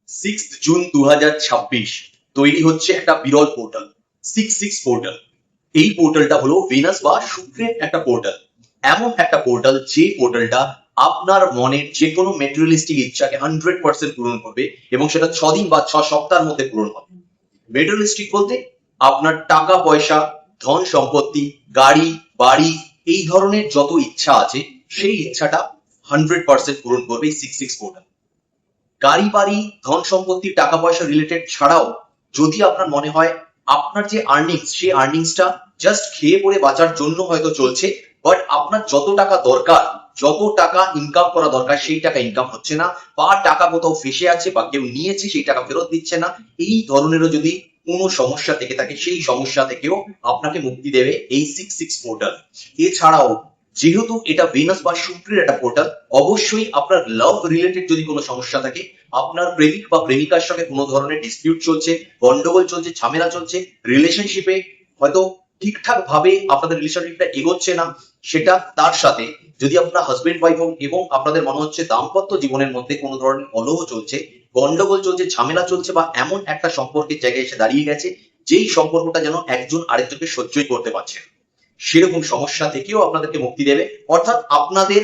6 June 2026 তৈরি হচ্ছে একটা বিরল পোর্টাল 66 পোর্টাল। এই পোর্টালটা হলো ভেনাস বা শুক্রের একটা পোর্টাল, এমন একটা পোর্টাল যে পোর্টালটা আপনার মনের যে কোনো মেটেরিয়ালিস্টিক ইচ্ছাকে 100% পূরণ করবে এবং সেটা 6 দিন বা 6 সপ্তাহের মধ্যে পূরণ হবে। মেটেরিয়ালিস্টিক বলতে আপনার টাকা পয়সা, ধন সম্পত্তি, গাড়ি বাড়ি, এই ধরনের যত ইচ্ছা আছে সেই ইচ্ছাটা 100% পূরণ করবে এই 66 পোর্টাল। গাড়ি বাড়ি, ধন সম্পত্তি, টাকা পয়সা রিলেটেড ছাড়াও যদি আপনার মনে হয় আপনার যে আর্নিংস, সেই আর্নিংসটা জাস্ট খেয়ে পড়ে বাঁচার জন্য হয়তো চলছে, বাট আপনার যত টাকা দরকার, যত টাকা ইনকাম করা দরকার সেই টাকা ইনকাম হচ্ছে না, বা টাকা কোথাও ফেসে আছে বা কেউ নিয়েছে সেই টাকা ফেরত দিচ্ছে না, এই ধরনেরও যদি কোনো সমস্যা থেকে থাকে সেই সমস্যা থেকেও আপনাকে মুক্তি দেবে এই 66 পোর্টাল। এছাড়াও যেহেতু এটা ভেনাস বা শুক্রের একটা পোর্টাল, অবশ্যই আপনার লাভ রিলেটেড যদি কোনো সমস্যা থাকে, আপনার প্রেমিক বা প্রেমিকার সঙ্গে কোনো ধরনের ডিসপিউট চলছে, গন্ডগোল চলছে, ঝামেলা চলছে, রিলেশনশিপে হয়তো ঠিকঠাক ভাবে আপনাদের রিলেশনশিপটা এগোচ্ছে না, সেটা তার সাথে যদি আপনার হাজবেন্ড ওয়াইফ হোক এবং আপনাদের মনে হচ্ছে দাম্পত্য জীবনের মধ্যে কোনো ধরনের কলহ চলছে, গন্ডগোল চলছে, ঝামেলা চলছে, বা এমন একটা সম্পর্কের জায়গায় এসে দাঁড়িয়ে গেছে যেই সম্পর্কটা যেন একজন আরেকজনকে সহ্যই করতে পারছে না, সেরকম সমস্যা থেকেও আপনাদেরকে মুক্তি দেবে। অর্থাৎ আপনাদের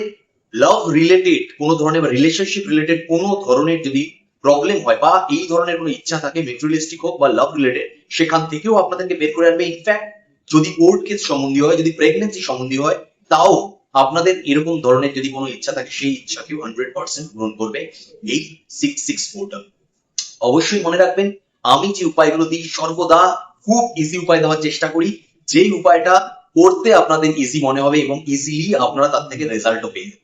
লাভ রিলেটেড কোনো ধরনের বা রিলেশনশিপ রিলেটেড কোনো ধরনের যদি প্রবলেম হয় বা এই ধরনের কোনো ইচ্ছা থাকে, মেটেরিয়ালিস্টিক হোক বা লাভ রিলেটেড, সেখান থেকেও আপনাদেরকে বের করে আনবে। ইনফ্যাক্ট যদি কোর্ট কেস সম্বন্ধীয় হয়, যদি প্রেগনেন্সি সম্বন্ধীয় হয়, তাও আপনাদের এরকম ধরনের যদি কোনো ইচ্ছা থাকে সেই ইচ্ছাকেও 100% পূরণ করবে এই 66 পোর্টাল। অবশ্যই মনে রাখবেন, আমি যে উপায়গুলো দিই সর্বদা খুব ইজি উপায় দেওয়ার চেষ্টা করি, যেই উপায়টা করতে আপনাদের ইজি মনে হবে এবং ইজিলি আপনারা তার থেকে রেজাল্টও পেয়ে যাবেন।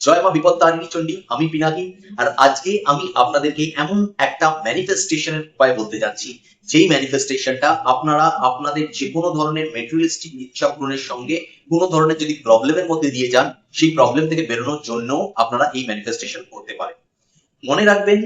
জয় মা বিপত্তারিণী চণ্ডী, আমি পিনাকি। আর আজকে আমি আপনাদেরকে এমন একটা ম্যানিফেস্টেশনের উপায় বলতে যাচ্ছি, যেই ম্যানিফেস্টেশনটা আপনারা আপনাদের যে কোনো ধরনের মেটেরিয়ালিস্টিক ইচ্ছা পূরণের সঙ্গে কোনো ধরনের যদি প্রবলেমের মধ্যে দিয়ে যান, সেই প্রবলেম থেকে বেরোনোর জন্য আপনারা এই ম্যানিফেস্টেশন করতে পারেন। মনে রাখবেন,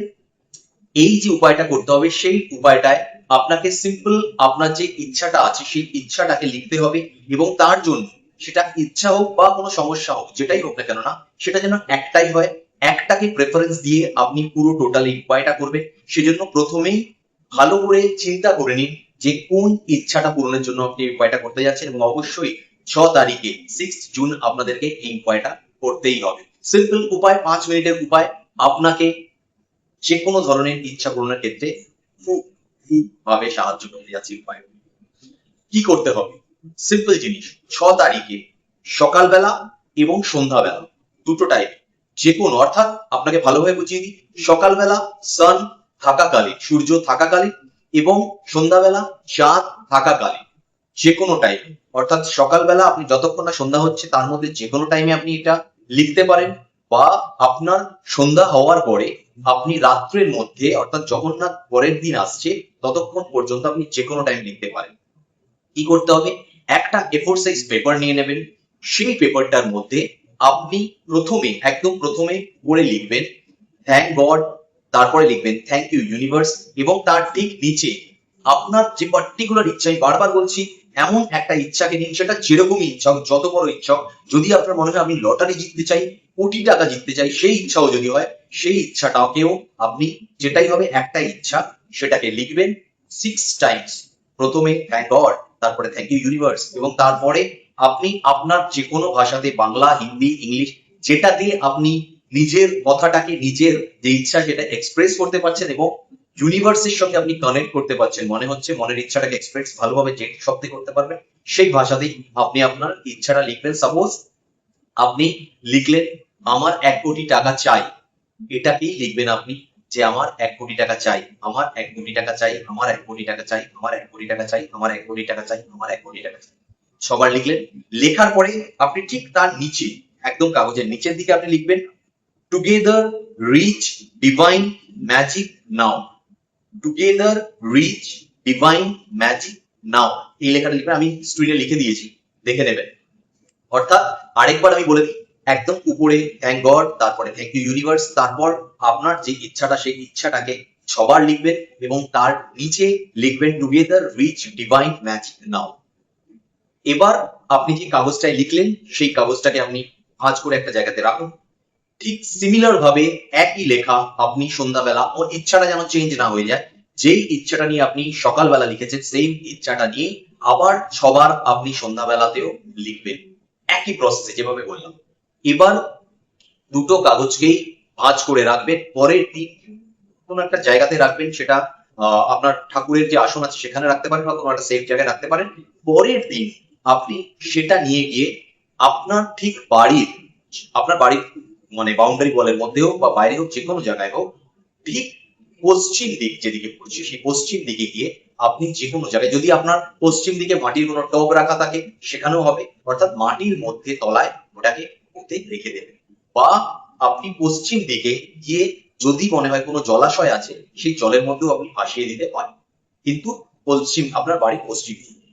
এই যে উপায়টা করতে হবে সেই উপায়টায় আপনাকে সিম্পল আপনার যে ইচ্ছাটা আছে সেই ইচ্ছাটাকে লিখতে হবে, এবং তার জন্য সেটা ইচ্ছা হোক বা কোনো সমস্যা হোক, যেটাই হোক না কেন না, সেটা যেন একটাই হয়, একটাকে প্রেফারেন্স দিয়ে আপনি পুরো টোটাল এই উপায়টা করবেন। সেজন্য প্রথমেই ভালো করে চিন্তা করে নিন যে কোন ইচ্ছাটা পূরণের জন্য আপনি এই উপায়টা করতে যাচ্ছেন, এবং অবশ্যই 6 তারিখে 6 জুন আপনাদেরকে এই উপায়টা করতেই হবে। সিম্পল উপায়, 5 মিনিটের উপায়, আপনাকে যে কোনো ধরনের ইচ্ছা পূরণের ক্ষেত্রে খুব ভাবে সাহায্য করতে যাচ্ছি উপায়। কি করতে হবে? সিম্পল জিনিস, 6 তারিখে সকালবেলা এবং সন্ধ্যাবেলা দুটো টাইমে যে কোনো, অর্থাৎ আপনাকে ভালোভাবে বুঝিয়ে দিই, সকালবেলা সান থাকাকালীন, সূর্য থাকাকালীন, এবং সন্ধ্যাবেলা চাঁদ থাকাকালীন, যে কোনো টাইমে, অর্থাৎ সকালবেলা আপনি যতক্ষণ না সন্ধ্যা হচ্ছে তার মধ্যে যে কোনো টাইমে আপনি এটা লিখতে পারেন, বা আপনার সন্ধ্যা হওয়ার পরে আপনি রাত্রের মধ্যে, অর্থাৎ যখন না পরের দিন আসছে ততক্ষণ পর্যন্ত আপনি যে কোনো টাইম লিখতে পারেন। কি করতে হবে? একটা A4 সাইজ পেপার নিয়ে নেবেন, সেই পেপারটার মধ্যে আপনি একদম প্রথমে করে লিখবেন থ্যাংক গড, তারপরে লিখবেন থ্যাংক ইউ ইউনিভার্স, এবং তার ঠিক নিচে আপনার যে পার্টিকুলার ইচ্ছা, আমি বারবার বলছি, এমন একটা ইচ্ছাকে নিন, সেটা যেরকমই ইচ্ছা হোক, যত বড় ইচ্ছা হোক, যদি আপনার মনে হয় আমি লটারি জিততে চাই, কোটি টাকা জিততে চাই, সেই ইচ্ছাও যদি হয়, সেই ইচ্ছাটাকেও আপনি, যেটাই হবে একটা ইচ্ছা, সেটাকে লিখবেন 6 টাইমস। প্রথমে থ্যাংক গড, তারপরে থ্যাংক ইউ ইউনিভার্স, এবং তারপরে আপনি আপনার যে কোনো ভাষাতে, বাংলা, হিন্দি, ইংলিশ, যেটা দিয়ে আপনি নিজের কথাটাকে, নিজের যে ইচ্ছা সেটা এক্সপ্রেস করতে পারছেন এবং ইউনিভার্সের সঙ্গে আপনি কানেক্ট করতে পারছেন, মনে হচ্ছে মনের ইচ্ছাটাকে এক্সপ্রেস ভালোভাবে যে শব্দে করতে পারবেন, সেই ভাষাতেই আপনি আপনার ইচ্ছাটা লিখবেন। সাপোজ আপনি লিখলেন আমার 1 কোটি টাকা চাই, এটাকেই লিখবেন আপনি, যে আমার 1 কোটি টাকা চাই, আমার 1 কোটি টাকা চাই, আমার 1 কোটি টাকা চাই, আমার 1 কোটি টাকা চাই, আমার 1 কোটি টাকা চাই, আমার 1 কোটি টাকা চাই। সবার লিখলেন। লেখার পরে আপনি ঠিক তার নিচে, একদম কাগজের নিচের দিকে আপনি লিখবেন টুগেদার রিচ ডিভাইন ম্যাজিক নাও, টুগেদার রিচ ডিভাইন ম্যাজিক নাও, এই লেখাটা লিখবেন। আমি স্ক্রিনে লিখে দিয়েছি, দেখে নেবেন। অর্থাৎ আরেকবার আমি বলে দিই, একদম উপরে থ্যাংক গড, তারপরে থ্যাংক ইউ ইউনিভার্স, তারপর আপনার যে ইচ্ছাটা সেই ইচ্ছাটাকে 6 বার লিখবেন, এবং তার নিচে লিখবেন টুগেদার রিচ ডিভাইন ম্যাজিক নাও। এবার আপনি যে কাগজটায় লিখলেন সেই কাগজটাকে আপনি ভাঁজ করে একটা জায়গাতে রাখুন, ঠিক সিমিলার ভাবে একই লেখা আপনি সন্ধ্যাবেলা, ও ইচ্ছাটা যেন চেঞ্জ না হয়ে যায়, যেই ইচ্ছাটা নিয়ে আপনি সকালবেলা লিখেছেন সেম ইচ্ছাটা নিয়ে আবার সবার আপনি সন্ধ্যাবেলাতেও লিখবেন, একই প্রসেসে যেভাবে বললাম। এবার দুটো কাগজকেই ভাঁজ করে রাখবেন, পরের দিন কোনো একটা জায়গাতে রাখবেন, সেটা আপনার ঠাকুরের যে আসন আছে সেখানে রাখতে পারেন বা কোনো একটা সেফ জায়গায় রাখতে পারেন। পরের দিন আপনি সেটা নিয়ে গিয়ে আপনার ঠিক বাড়ির, আপনার বাড়ির মানে বাউন্ডারি ওয়ালের মধ্যে হোক বা বাইরে হোক, যে কোনো জায়গায় হোক, ঠিক পশ্চিম দিক যেদিকে পড়ছে সেই পশ্চিম দিকে গিয়ে আপনি যে কোনো জায়গায়, যদি আপনার পশ্চিম দিকে মাটির কোনো টব রাখা থাকে সেখানেও হবে, অর্থাৎ মাটির মধ্যে তলায় ওটাকে পুঁতে রেখে দেবেন। বা আপনি পশ্চিম দিকে গিয়ে যদি মনে হয় কোনো জলাশয় আছে সেই জলের মধ্যেও আপনি ভাসিয়ে দিতে পারেন, কিন্তু পশ্চিম, আপনার বাড়ি পশ্চিম দিকে।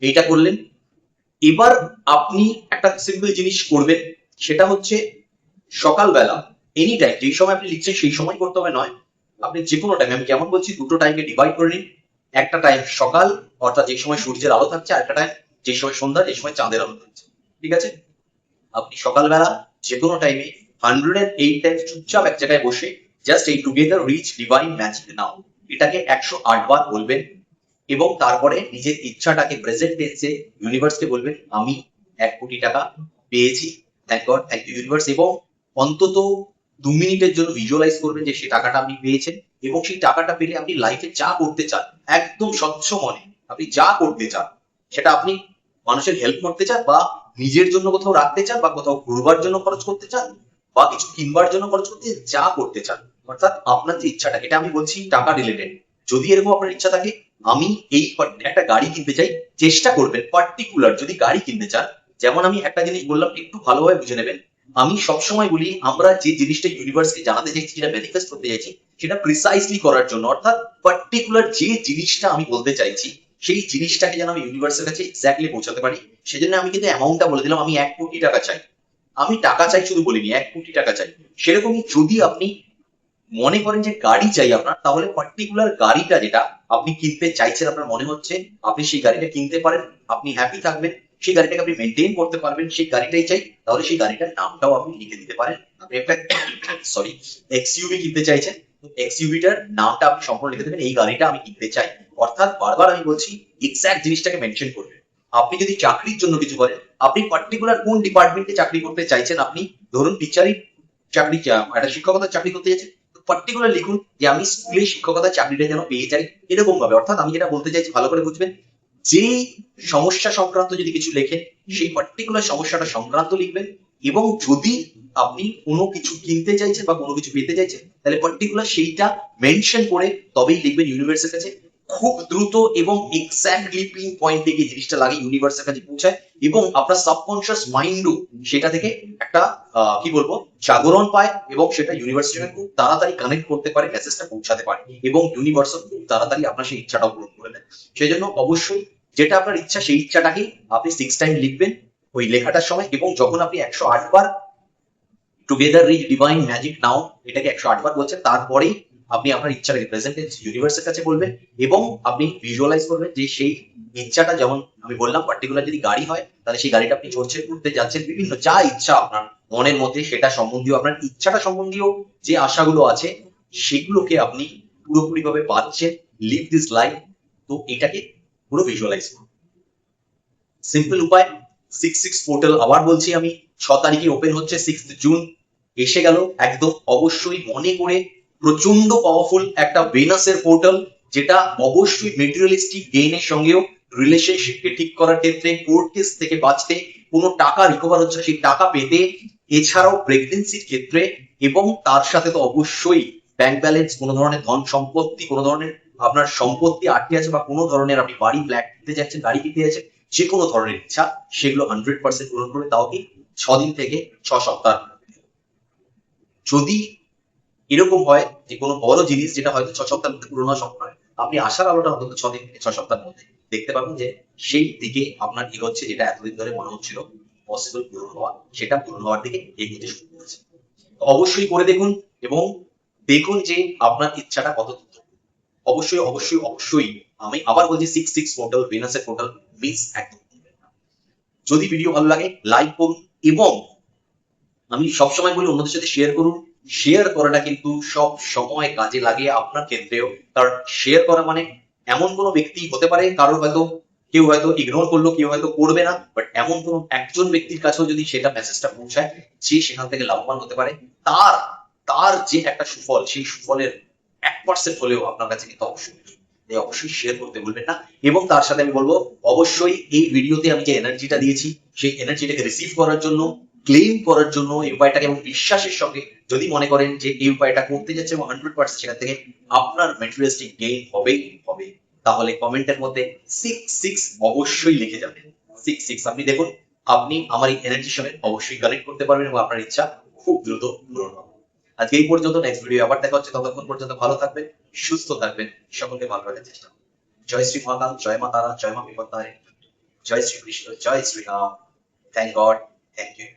এইটা করলেন। এবার আপনি একটা সিম্পল জিনিস করবেন, সেটা হচ্ছে সকালবেলা এনি টাইম যেই সময় আপনি লিখছেন সেই সময় করতে হবে নয়, আপনি যে কোনো টাইমে, আমি যেমন বলছি দুটো টাইমকে ডিভাইড করে নিন। একটা টাইম সকাল, অর্থাৎ যে সময় সূর্যের আলো থাকছে, আর একটা টাইম যে সময় সন্ধ্যা, যে সময় চাঁদের আলো থাকছে। ঠিক আছে? আপনি সকালবেলা যে কোনো টাইমে 108 টাইম চুপচাপ এক জায়গায় বসে জাস্ট এই টুগেদার রিচ ডিভাইন ম্যাজিক নাও এটাকে 108 বার বলবেন, এবং তারপরে নিজের ইচ্ছাটাকে প্রেজেন্ট টেন্সে ইউনিভার্সকে বলবেন, আমি 1 কোটি টাকা পেয়েছি, thank God, thank you universe. এবং অন্তত 2 মিনিটের জন্য ভিজুয়ালাইজ করবেন যে সেই টাকাটা আপনি পেয়েছেন, এবং সেই টাকাটা পেলে আপনি লাইফে যা করতে চান একদম স্বচ্ছ মনে, আপনি যা করতে চান, সেটা আপনি মানুষের হেল্প করতে চান বা নিজের জন্য কোথাও রাখতে চান বা কোথাও ঘুরবার জন্য খরচ করতে চান বা কিছু কিনবার জন্য খরচ করতে, যা করতে চান, অর্থাৎ আপনার যে ইচ্ছাটা, এটা আমি বলছি টাকা রিলেটেড। যদি এরকম আপনার ইচ্ছা থাকে আমি এই একটা গাড়ি কিনতে চাই, চেষ্টা করবেন পার্টিকুলার যদি গাড়ি কিনতে চান। যেমন আমি একটা জিনিস বললাম, একটু ভালোভাবে বুঝে নেবেন। আমি সবসময় বলি আমরা যে জিনিসটা ইউনিভার্সকে জানাতে চাইছি, যেটা ম্যানিফেস্ট করতে চাইছি, সেটা প্রিসাইসলি করার জন্য, অর্থাৎ পার্টিকুলার যে জিনিসটা আমি বলতে চাইছি সেই জিনিসটাকে যেন আমি ইউনিভার্সের কাছে এক্স্যাক্টলি পৌঁছাতে পারি। সেজন্য আমি কিন্তু অ্যামাউন্টটা বলে দিলাম, আমি 1 কোটি টাকা চাই। আমি টাকা চাই শুধু বলিনি, 1 কোটি টাকা চাই। সেরকমই যদি আপনি মনে করেন যে গাড়ি চাই আপনার, তাহলে পার্টিকুলার গাড়িটা যেটা আপনি কিনতে চাইছেন, আপনার মনে হচ্ছে আপনি সেই গাড়িটা কিনতে পারেন, আপনি হ্যাপি থাকবেন, সেই গাড়িটাকে আপনি মেনটেন করতে পারবেন, সেই গাড়িটাই চাই, তাহলে সেই গাড়িটার নামটাও আপনি লিখে দিতে পারেন। আপনি একটা সরি এক্সইউভি কিনতে চাইছেন, এক্সইউভিটার নামটা আপনি সম্পূর্ণ লিখে দেবেন, এই গাড়িটা আমি কিনতে চাই। অর্থাৎ বারবার আমি বলছি এক্সাক্ট জিনিসটাকে মেনশন করবেন। আপনি যদি চাকরির জন্য কিছু করেন, আপনি পার্টিকুলার কোন ডিপার্টমেন্টে চাকরি করতে চাইছেন, আপনি ধরুন টিচারই চাকরি, একটা শিক্ষকতার চাকরি করতে চাইছেন, পার্টিকুলার লিখুন যে আমি স্কুলে শিক্ষকতার চাকরিটা যেন পেয়ে যাই, এরকম ভাবে। অর্থাৎ আমি যেটা বলতে চাইছি ভালো করে বুঝবেন, যেই সমস্যা সংক্রান্ত যদি কিছু লেখেন সেই পার্টিকুলার সমস্যাটা সংক্রান্ত লিখবেন। এবং যদি আপনি কোনো কিছু কিনতে চাইছেন বা কোনো কিছু পেতে চাইছেন, তাহলে পার্টিকুলার সেইটা মেনশন করে তবেই লিখবেন ইউনিভার্সের কাছে। খুব দ্রুত এবং এক্স্যাক্টলি পিন পয়েন্টে গিয়ে জিনিসটা লাগে ইউনিভার্সের কাছে পৌঁছায়, এবং আপনার সাবকনশিয়াস মাইন্ডও সেটা থেকে একটা কি বলবো জাগরণ পায়, এবং সেটা ইউনিভার্সের সঙ্গে খুব তাড়াতাড়ি কানেক্ট করতে পারে, মেসেজটা পৌঁছাতে পারে, এবং ইউনিভার্সও খুব তাড়াতাড়ি আপনার সেই ইচ্ছাটাও পূরণ করে দেয়। সেই জন্য অবশ্যই যেটা আপনার ইচ্ছা সেই ইচ্ছাটাকেই আপনি 6 টাইম লিখবেন ওই লেখাটার সময়, এবং যখন আপনি 108 বার টুগেদার রিচ ডিভাইন ম্যাজিক নাও এটাকে 108 বার বলছেন, তারপরেই আপনি আপনার ইচ্ছাটাকে প্রেজেন্টেন্স ইউনিভার্সের কাছে বলবেন, এবং আপনি ভিজুয়ালাইজ করবেন যে সেই ইচ্ছাটা, যেমন আমি বললাম পার্টিকুলার যদি গাড়ি হয় তাহলে সেই গাড়িটা আপনি চড়ছেন, ঘুরতে যাচ্ছেন, বিভিন্ন যা ইচ্ছা আপনার মনের মধ্যে সেটা সম্বন্ধীয়, আপনার ইচ্ছাটা সম্বন্ধীয় যে আশাগুলো আছে সেগুলোকে আপনি পুরোপুরি ভাবে পাচ্ছেন। Live this life. তো এটাকে পুরো ভিজুয়ালাইজ করুন। সিম্পল উপায়, 66 পোর্টাল আবার বলছি আমি, 6 তারিখে ওপেন হচ্ছে, 6 জুন এসে গেল একদম। অবশ্যই মনে করে, প্রচন্ড পাওয়ারফুল একটা ভেনাসের পোর্টাল, যেটা অবশ্যই মেটেরিয়ালিস্টিক গেইনের সঙ্গেও রিলেশনশিপকে ঠিক করার ক্ষেত্রে, কোর্ট কেস থেকে বাঁচতে, কোনো টাকা রিকভার হচ্ছে সেই টাকা পেতে, এছাড়াও প্রেগনেন্সির ক্ষেত্রে, এবং তার সাথে তো অবশ্যই ব্যাংক ব্যালেন্স, কোনো ধরনের ধন সম্পত্তি, কোনো ধরনের আপনার সম্পত্তি আটকে আছে বা কোনো ধরনের আপনি বাড়ি ফ্ল্যাট কিনতে যাচ্ছেন, গাড়ি কিনতে যাচ্ছেন, যে কোনো ধরনের ইচ্ছা সেগুলো 100% পূরণ করে, তাও কি 6 দিন থেকে 6 সপ্তাহ। যদি এরকম হয় যে কোনো বড় জিনিস যেটা হয়তো 6 সপ্তাহের মধ্যে পূরণ হওয়া সম্ভব নয়, আপনি আশার আলোটা অন্তত 6 দিন থেকে 6 সপ্তাহের মধ্যে দেখতে পাবেন যে সেই দিকে আপনার এগোচ্ছে, যেটা এতদিন ধরে মনে হচ্ছিল পসিবল পূরণ হওয়া, সেটা পূরণ হওয়ার দিকে এগোতে শুরু করেছে। অবশ্যই করে দেখুন, এবং দেখুন যে আপনার ইচ্ছাটা কত দ্রুত। অবশ্যই অবশ্যই অবশ্যই আমি আবার বলছি 66 পোর্টাল, ভেনাসের পোর্টাল মিস একদম করবেন না। যদি ভিডিও ভালো লাগে লাইক করুন, এবং আমি সবসময় বলি অন্যদের সাথে শেয়ার করুন। শেয়ার করাটা কিন্তু সব সময় কাজে লাগে আপনার ক্ষেত্রেও, কারণ শেয়ার করা মানে এমন কোনো ব্যক্তি হতে পারে, কারোর হয়তো কেউ হয়তো ইগনোর করলো, কেউ হয়তো করবে না, বাট এমন কোন একজন ব্যক্তির কাছেও যদি সেটা মেসেজটা পৌঁছায়, যে সেখান থেকে লাভবান হতে পারে, তার তার যে একটা সুফল, সেই সুফলের 1% হলেও আপনার কাছে কিন্তু অবশ্যই আসবে। তাই অবশ্যই শেয়ার করতে ভুলবেন না। এবং তার সাথে আমি বলবো, অবশ্যই এই ভিডিওতে আমি যে এনার্জিটা দিয়েছি, সেই এনার্জিটাকে রিসিভ করার জন্য, ক্লেম করার জন্য এই উপায়টাকে, এবং বিশ্বাসের সঙ্গে যদি মনে করেন যে এই উপায়টা করতে যাচ্ছে এবং 100% সেখান থেকে আপনার ম্যাটেরিয়ালিস্টিক গেইন হবেই হবে, তাহলে কমেন্টের মধ্যে 66 অবশ্যই লিখে যাবেন। 66 আপনি দেখুন, আপনি আমার এই এনার্জির সঙ্গে অবশ্যই কানেক্ট করতে পারবেন এবং আপনার ইচ্ছা খুব দ্রুত পূরণ হবে। আজকে এই পর্যন্ত, নেক্সট ভিডিও আবার দেখা হচ্ছে, ততক্ষণ পর্যন্ত ভালো থাকবেন, সুস্থ থাকবেন, সকলকে ভালো রাখার চেষ্টা করবেন। জয় শ্রী মহাকাল, জয় মা তারা, জয় মা বিপত্তারিণী, জয় শ্রী কৃষ্ণ, জয় Shri Ram. Thank God, thank you.